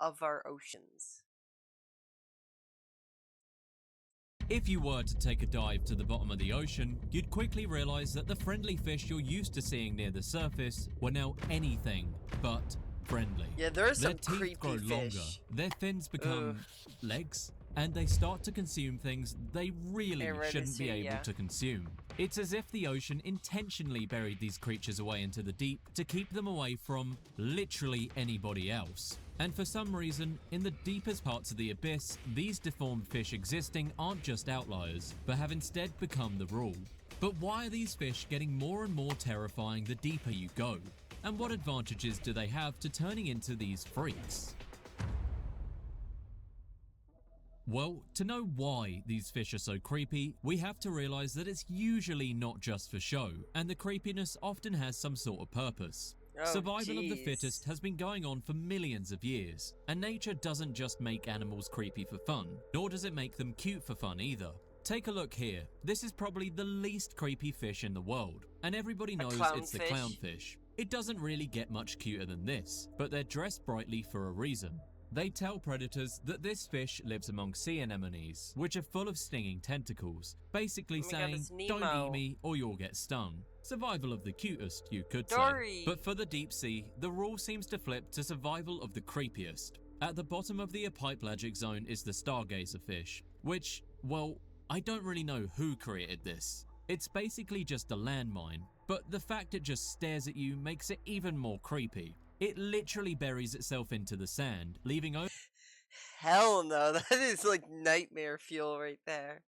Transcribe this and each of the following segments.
of our oceans. If you were to take a dive to the bottom of the ocean, you'd quickly realize that the friendly fish you're used to seeing near the surface were now anything but friendly. Yeah, there are some Their teeth grow creepy longer, fish. their fins become legs, and they start to consume things they really shouldn't be able to consume. It's as if the ocean intentionally buried these creatures away into the deep to keep them away from literally anybody else. And for some reason, in the deepest parts of the abyss, these deformed fish existing aren't just outliers, but have instead become the rule. But why are these fish getting more and more terrifying the deeper you go? And what advantages do they have to turning into these freaks? Well, to know why these fish are so creepy, we have to realize that it's usually not just for show, and the creepiness often has some sort of purpose. Survival of the fittest has been going on for millions of years, and nature doesn't just make animals creepy for fun, nor does it make them cute for fun either. Take a look here. This is probably the least creepy fish in the world, and everybody knows it's the clownfish. It doesn't really get much cuter than this, but they're dressed brightly for a reason. They tell predators that this fish lives among sea anemones, which are full of stinging tentacles, basically saying, don't eat me or you'll get stung. Survival of the cutest, you could say. But for the deep sea, the rule seems to flip to survival of the creepiest. At the bottom of the apopelagic zone is the stargazer fish, which, well, I don't really know who created this. It's basically just a landmine, but the fact it just stares at you makes it even more creepy. It literally buries itself into the sand, leaving Hell no, that is like nightmare fuel right there.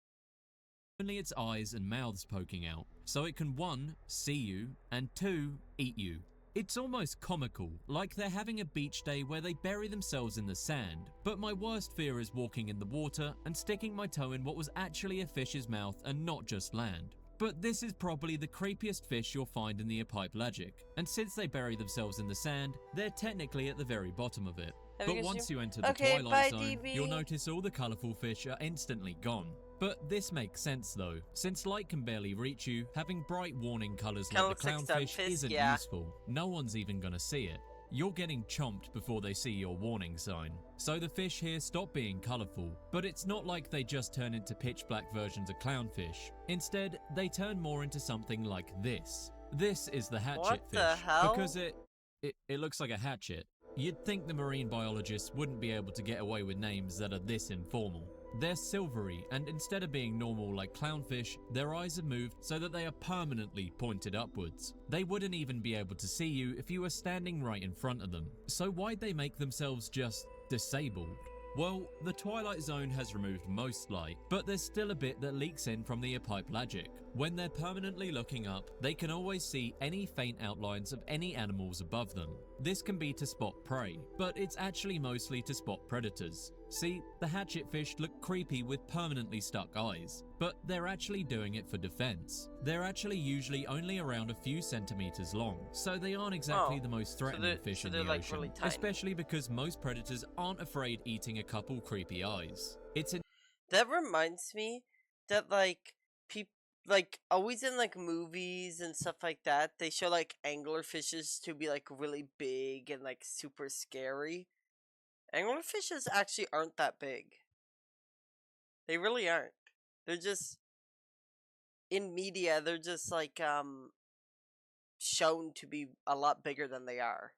Only its eyes and mouths poking out, so it can 1. See you, and 2. Eat you. It's almost comical, like they're having a beach day where they bury themselves in the sand, but my worst fear is walking in the water and sticking my toe in what was actually a fish's mouth and not just land. But this is probably the creepiest fish you'll find in the apopelagic, and since they bury themselves in the sand, they're technically at the very bottom of it. But once you enter the Twilight Zone, you'll notice all the colourful fish are instantly gone. But this makes sense though, since light can barely reach you, having bright warning colours like the clownfish isn't useful. No one's even gonna see it. You're getting chomped before they see your warning sign. So the fish here stop being colourful, but it's not like they just turn into pitch black versions of clownfish. Instead, they turn more into something like this. This is the hatchet fish, because it looks like a hatchet. You'd think the marine biologists wouldn't be able to get away with names that are this informal. They're silvery, and instead of being normal like clownfish, their eyes are moved so that they are permanently pointed upwards. They wouldn't even be able to see you if you were standing right in front of them. So why'd they make themselves just disabled? Well, the Twilight Zone has removed most light, but there's still a bit that leaks in from the apopelagic. When they're permanently looking up, they can always see any faint outlines of any animals above them. This can be to spot prey, but it's actually mostly to spot predators. See, the hatchetfish look creepy with permanently stuck eyes, but they're actually doing it for defense. They're actually usually only around a few centimeters long, so they aren't exactly the most threatening fish in the ocean, really especially because most predators aren't afraid eating a couple creepy eyes. That reminds me that always in like movies and stuff like that, they show like anglerfishes to be like really big and like super scary. Anglerfishes actually aren't that big. They really aren't. They're just, in media, they're just like shown to be a lot bigger than they are.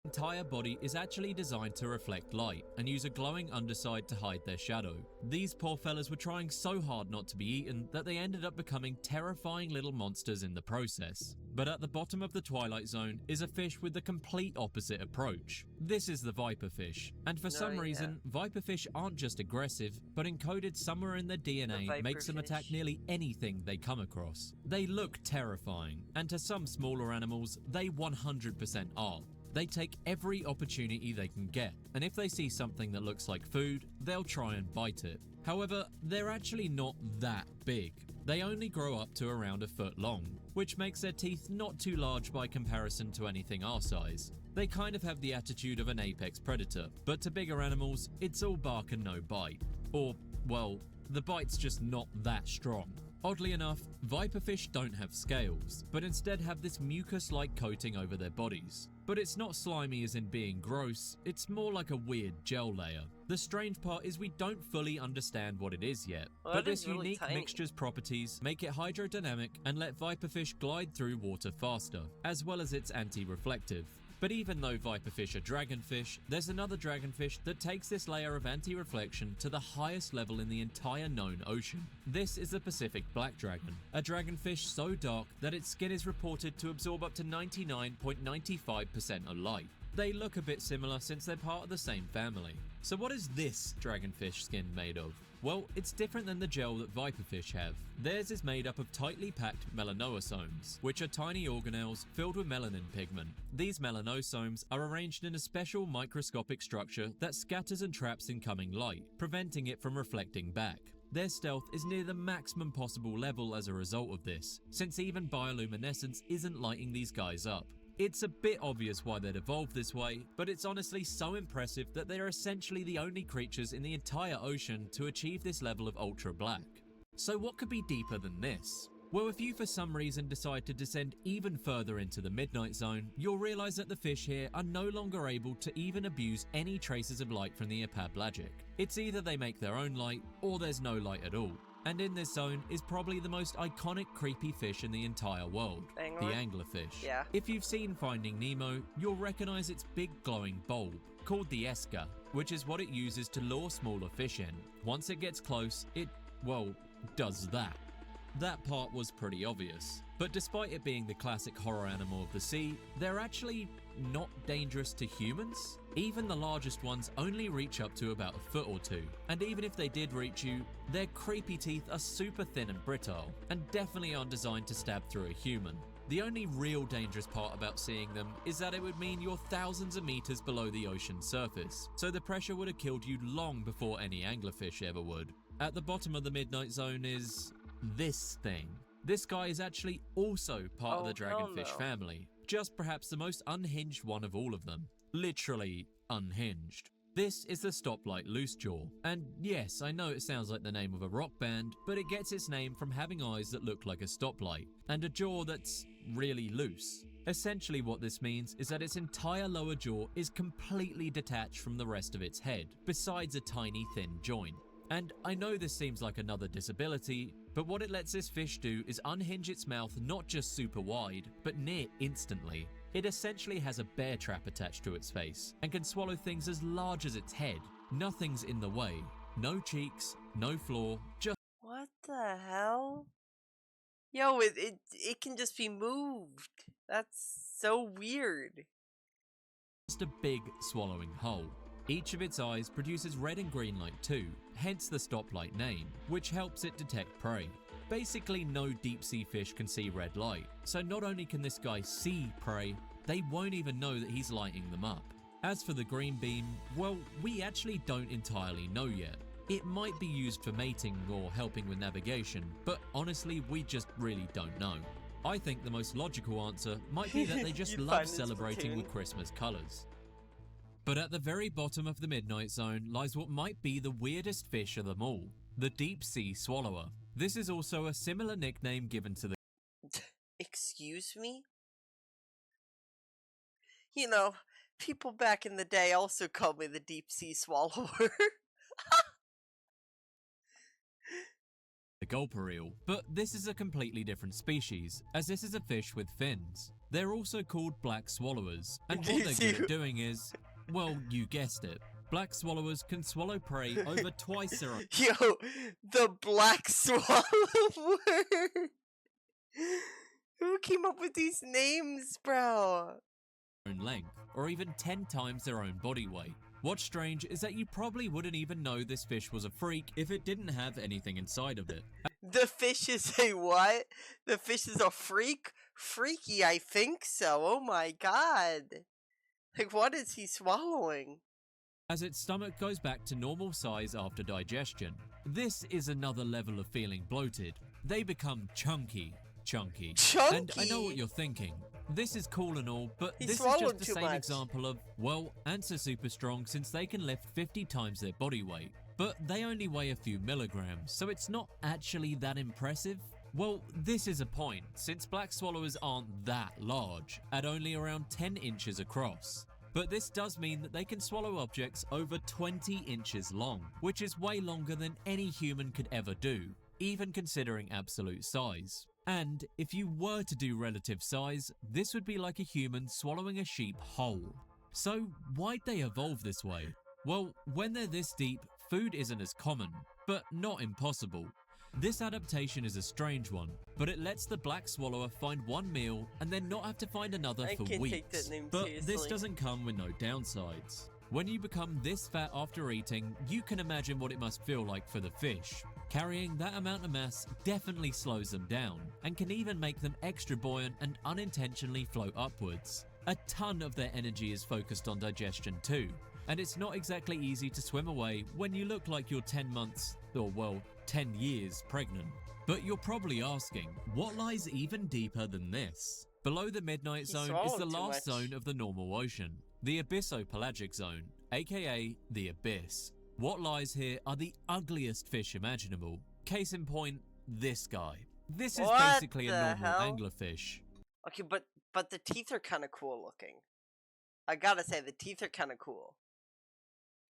Entire body is actually designed to reflect light and use a glowing underside to hide their shadow. These poor fellas were trying so hard not to be eaten that they ended up becoming terrifying little monsters in the process. But at the bottom of the Twilight Zone is a fish with the complete opposite approach. This is the viperfish, and for some reason, viperfish aren't just aggressive, but encoded somewhere in their DNA makes them attack nearly anything they come across. They look terrifying, and to some smaller animals, they 100% are. They take every opportunity they can get, and if they see something that looks like food, they'll try and bite it. However, they're actually not that big. They only grow up to around a foot long, which makes their teeth not too large by comparison to anything our size. They kind of have the attitude of an apex predator, but to bigger animals, it's all bark and no bite. Or, well, the bite's just not that strong. Oddly enough, viperfish don't have scales, but instead have this mucus-like coating over their bodies. But it's not slimy as in being gross, it's more like a weird gel layer. The strange part is we don't fully understand what it is yet, Well, but that is this really unique tiny. mixture's properties make it hydrodynamic and let viperfish glide through water faster, as well as it's anti-reflective. But even though viperfish are dragonfish, there's another dragonfish that takes this layer of anti-reflection to the highest level in the entire known ocean. This is the Pacific black dragon, a dragonfish so dark that its skin is reported to absorb up to 99.95% of light. They look a bit similar since they're part of the same family. So what is this dragonfish skin made of? Well, it's different than the gel that viperfish have. Theirs is made up of tightly packed melanosomes, which are tiny organelles filled with melanin pigment. These melanosomes are arranged in a special microscopic structure that scatters and traps incoming light, preventing it from reflecting back. Their stealth is near the maximum possible level as a result of this, since even bioluminescence isn't lighting these guys up. It's a bit obvious why they'd evolved this way, but it's honestly so impressive that they're essentially the only creatures in the entire ocean to achieve this level of ultra black. So what could be deeper than this? Well, if you for some reason decide to descend even further into the Midnight Zone, you'll realize that the fish here are no longer able to even abuse any traces of light from the Apablagic. It's either they make their own light, or there's no light at all. And in this zone is probably the most iconic creepy fish in the entire world, Angler? the anglerfish. Yeah. If you've seen Finding Nemo, you'll recognize its big glowing bulb, called the esker, which is what it uses to lure smaller fish in. Once it gets close, it, well, does that. That part was pretty obvious. But despite it being the classic horror animal of the sea, they're actually not dangerous to humans. Even the largest ones only reach up to about a foot or two, and even if they did reach you, their creepy teeth are super thin and brittle, and definitely aren't designed to stab through a human. The only real dangerous part about seeing them is that it would mean you're thousands of meters below the ocean surface, so the pressure would have killed you long before any anglerfish ever would. At the bottom of the Midnight Zone is this thing. This guy is actually also part of the dragonfish family, just perhaps the most unhinged one of all of them. Literally unhinged. This is the Stoplight Loosejaw, and yes, I know it sounds like the name of a rock band, but it gets its name from having eyes that look like a stoplight, and a jaw that's really loose. Essentially what this means is that its entire lower jaw is completely detached from the rest of its head, besides a tiny thin joint. And I know this seems like another disability, but what it lets this fish do is unhinge its mouth not just super wide, but near instantly. It essentially has a bear trap attached to its face, and can swallow things as large as its head. Nothing's in the way. No cheeks, no floor, just What the hell? Yo, it can just be moved. That's so weird. a big swallowing hole. Each of its eyes produces red and green light too, hence the stoplight name, which helps it detect prey. Basically, no deep sea fish can see red light, so not only can this guy see prey, they won't even know that he's lighting them up. As for the green beam, well, we actually don't entirely know yet. It might be used for mating or helping with navigation, but honestly, we just really don't know. I think the most logical answer might be that they just You'd love find it's celebrating with platoon. Christmas colours. But at the very bottom of the Midnight Zone lies what might be the weirdest fish of them all, the deep sea swallower. This is also a similar nickname given to the Excuse me? You know, people back in the day also called me the deep sea swallower. gulper eel, but this is a completely different species, as this is a fish with fins. They're also called black swallowers, and what they're good at doing is, well, you guessed it. Black swallowers can swallow prey over twice their own Yo, the black swallower. Who came up with these names, bro? length, or even 10 times their own body weight. What's strange is that you probably wouldn't even know this fish was a freak if it didn't have anything inside of it. The fish is a what? The fish is a freak? Freaky, I think so. Oh my god. Like, what is he swallowing? As its stomach goes back to normal size after digestion. This is another level of feeling bloated. They become chunky. chunky. Chunky? And I know what you're thinking. This is cool and all, but He this is swallowed just the too same much. example of, well, ants are super strong since they can lift 50 times their body weight, but they only weigh a few milligrams, so it's not actually that impressive. Well, this is a point, since black swallowers aren't that large, at only around 10 inches across. But this does mean that they can swallow objects over 20 inches long, which is way longer than any human could ever do, even considering absolute size. And if you were to do relative size, this would be like a human swallowing a sheep whole. So why'd they evolve this way? Well, when they're this deep, food isn't as common, but not impossible. This adaptation is a strange one, but it lets the black swallower find one meal and then not have to find another I for can't weeks. take that name But seriously. this doesn't come with no downsides. When you become this fat after eating, you can imagine what it must feel like for the fish. Carrying that amount of mass definitely slows them down, and can even make them extra buoyant and unintentionally float upwards. A ton of their energy is focused on digestion too, and it's not exactly easy to swim away when you look like you're 10 months, or well, 10 years pregnant. But you're probably asking, what lies even deeper than this? Below the midnight He zone is swallowed the too last much. zone of the normal ocean, the abyssopelagic zone, aka the abyss. What lies here are the ugliest fish imaginable. Case in point, this guy. This is What basically a the normal hell? anglerfish. Okay, but the teeth are kind of cool looking. I gotta say, the teeth are kind of cool.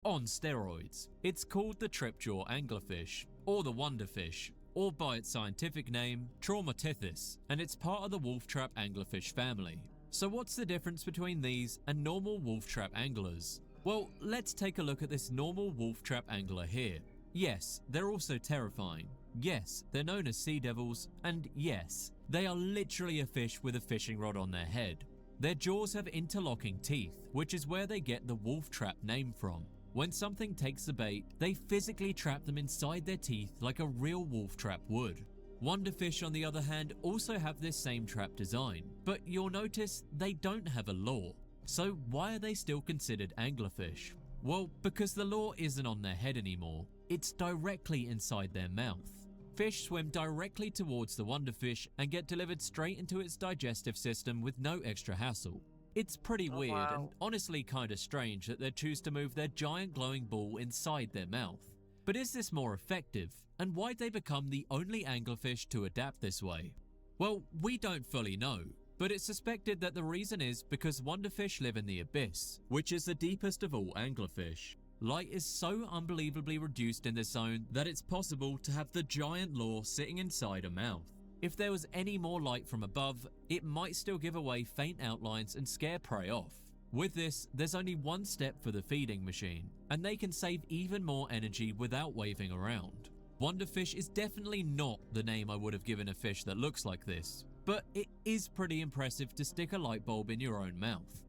On steroids. It's called the tripjaw anglerfish, or the wonderfish, or by its scientific name, Traumatithys, and it's part of the wolf trap anglerfish family. So what's the difference between these and normal wolf trap anglers? Well, let's take a look at this normal wolf trap angler here. Yes, they're also terrifying. Yes, they're known as sea devils, and yes, they are literally a fish with a fishing rod on their head. Their jaws have interlocking teeth, which is where they get the wolf trap name from. When something takes the bait, they physically trap them inside their teeth like a real wolf trap would. Wonderfish, on the other hand, also have this same trap design, but you'll notice they don't have a law. So why are they still considered anglerfish? Well, because the law isn't on their head anymore, it's directly inside their mouth. Fish swim directly towards the wonderfish and get delivered straight into its digestive system with no extra hassle. It's pretty Oh, weird wow. and honestly kinda strange that they choose to move their giant glowing ball inside their mouth. But is this more effective? And why'd they become the only anglerfish to adapt this way? Well, we don't fully know, but it's suspected that the reason is because wonderfish live in the abyss, which is the deepest of all anglerfish. Light is so unbelievably reduced in this zone that it's possible to have the giant law sitting inside a mouth. If there was any more light from above, it might still give away faint outlines and scare prey off. With this, there's only one step for the feeding machine, and they can save even more energy without waving around. Wonderfish is definitely not the name I would have given a fish that looks like this, but it is pretty impressive to stick a light bulb in your own mouth.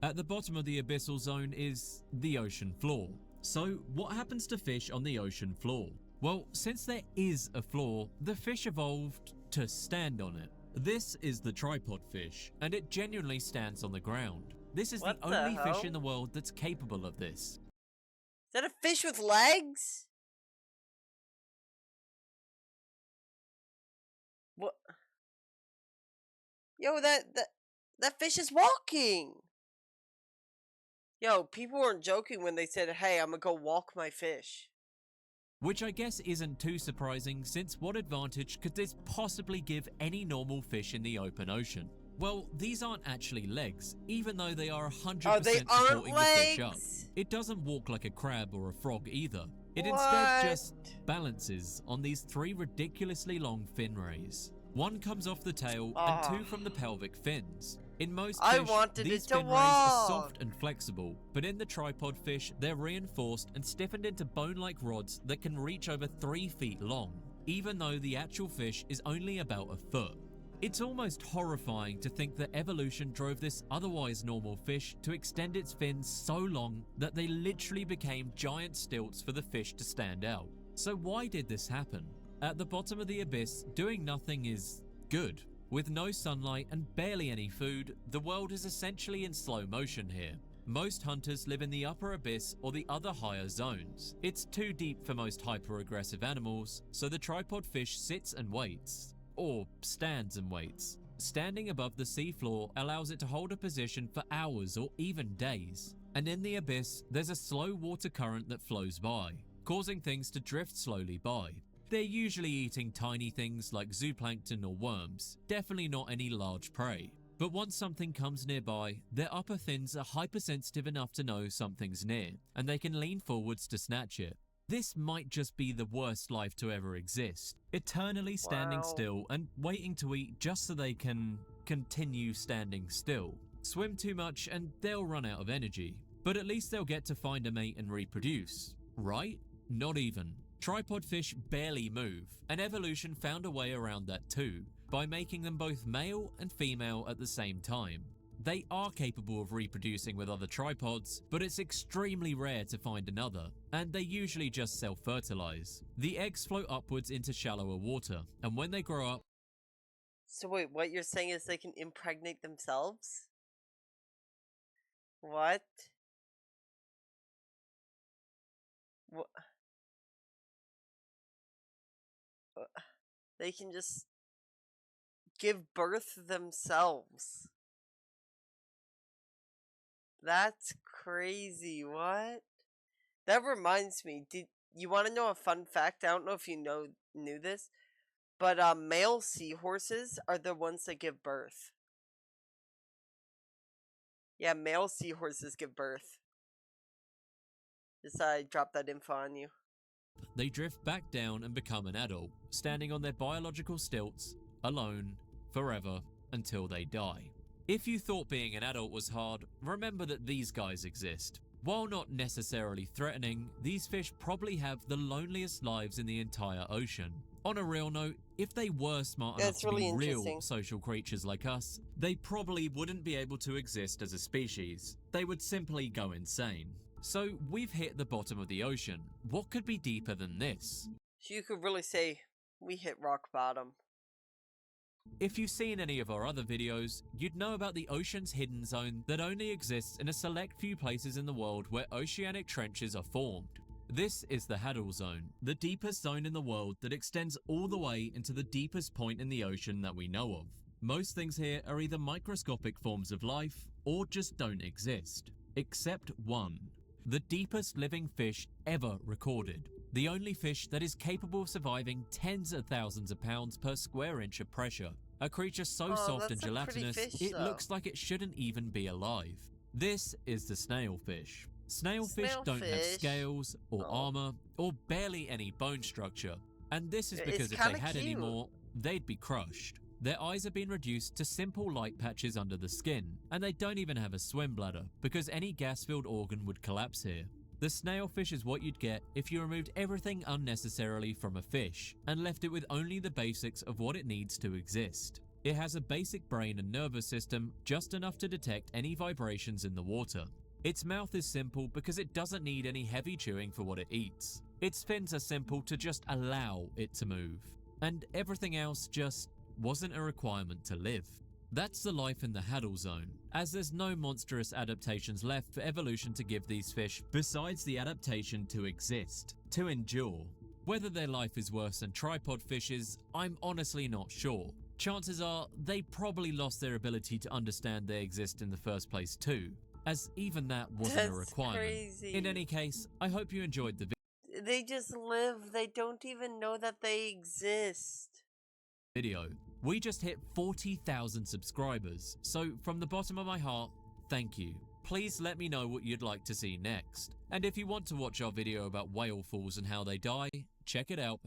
At the bottom of the abyssal zone is the ocean floor. So what happens to fish on the ocean floor? Well, since there is a floor, the fish evolved to stand on it. This is the tripod fish, and it genuinely stands on the ground. This is What the the only fish hell? in the world that's capable of this. Is that a fish with legs? What? Yo, that fish is walking. Yo, people weren't joking when they said, "Hey, I'm gonna go walk my fish." Which I guess isn't too surprising, since what advantage could this possibly give any normal fish in the open ocean? Well, these aren't actually legs, even though they are 100% Oh, they aren't supporting the fish up. legs. It doesn't walk like a crab or a frog either. It What? instead just balances on these three ridiculously long fin rays. One comes off the tail and two from the pelvic fins. In most I fish, wanted these it to fin rays are walk. soft and flexible, but in the tripod fish, they're reinforced and stiffened into bone-like rods that can reach over 3 feet long, even though the actual fish is only about a foot. It's almost horrifying to think that evolution drove this otherwise normal fish to extend its fins so long that they literally became giant stilts for the fish to stand out. So why did this happen? At the bottom of the abyss, doing nothing is good. With no sunlight and barely any food, the world is essentially in slow motion here. Most hunters live in the upper abyss or the other higher zones. It's too deep for most hyper-aggressive animals, so the tripod fish sits and waits. or stands and waits. Standing above the seafloor allows it to hold a position for hours or even days. And in the abyss, there's a slow water current that flows by, causing things to drift slowly by. They're usually eating tiny things like zooplankton or worms, definitely not any large prey. But once something comes nearby, their upper fins are hypersensitive enough to know something's near, and they can lean forwards to snatch it. This might just be the worst life to ever exist, eternally standing still and waiting to eat just so they can continue standing still. Swim too much and they'll run out of energy, but at least they'll get to find a mate and reproduce, right? Not even. Tripod fish barely move, and evolution found a way around that too, by making them both male and female at the same time. They are capable of reproducing with other tripods, but it's extremely rare to find another, and they usually just self-fertilize. The eggs float upwards into shallower water, and when they grow up... So wait, what you're saying is they can impregnate themselves? What? What? They can just give birth themselves. That's crazy. What? That reminds me. Did you want to know a fun fact? I don't know if you knew this, but male seahorses are the ones that give birth. Yeah, male seahorses give birth. Just I dropped that info on you. They drift back down and become an adult, standing on their biological stilts, alone, forever, until they die. If you thought being an adult was hard, remember that these guys exist. While not necessarily threatening, these fish probably have the loneliest lives in the entire ocean. On a real note, if they were smart enough to be real social creatures like us, they probably wouldn't be able to exist as a species. They would simply go insane. So we've hit the bottom of the ocean. What could be deeper than this? So you could really say we hit rock bottom. If you've seen any of our other videos, you'd know about the ocean's hidden zone that only exists in a select few places in the world where oceanic trenches are formed. This is the Hadal Zone, the deepest zone in the world that extends all the way into the deepest point in the ocean that we know of. Most things here are either microscopic forms of life or just don't exist, except one. The deepest living fish ever recorded. The only fish that is capable of surviving tens of thousands of pounds per square inch of pressure. A creature so soft and gelatinous, it looks like it shouldn't even be alive. This is the snailfish. Snailfish don't have scales, or armor, or barely any bone structure. And this is because if they had any more, they'd be crushed. Their eyes have been reduced to simple light patches under the skin, and they don't even have a swim bladder, because any gas-filled organ would collapse here. The snailfish is what you'd get if you removed everything unnecessarily from a fish, and left it with only the basics of what it needs to exist. It has a basic brain and nervous system, just enough to detect any vibrations in the water. Its mouth is simple because it doesn't need any heavy chewing for what it eats. Its fins are simple to just allow it to move. And everything else just wasn't a requirement to live. That's the life in the Hadal Zone, as there's no monstrous adaptations left for evolution to give these fish besides the adaptation to exist, to endure. Whether their life is worse than tripod fishes, I'm honestly not sure. Chances are they probably lost their ability to understand they exist in the first place too, as even that wasn't a requirement. Crazy. In any case, I hope you enjoyed the They just live, they don't even know that they exist. Video. We just hit 40,000 subscribers, so from the bottom of my heart, thank you. Please let me know what you'd like to see next. And if you want to watch our video about whale falls and how they die, check it out.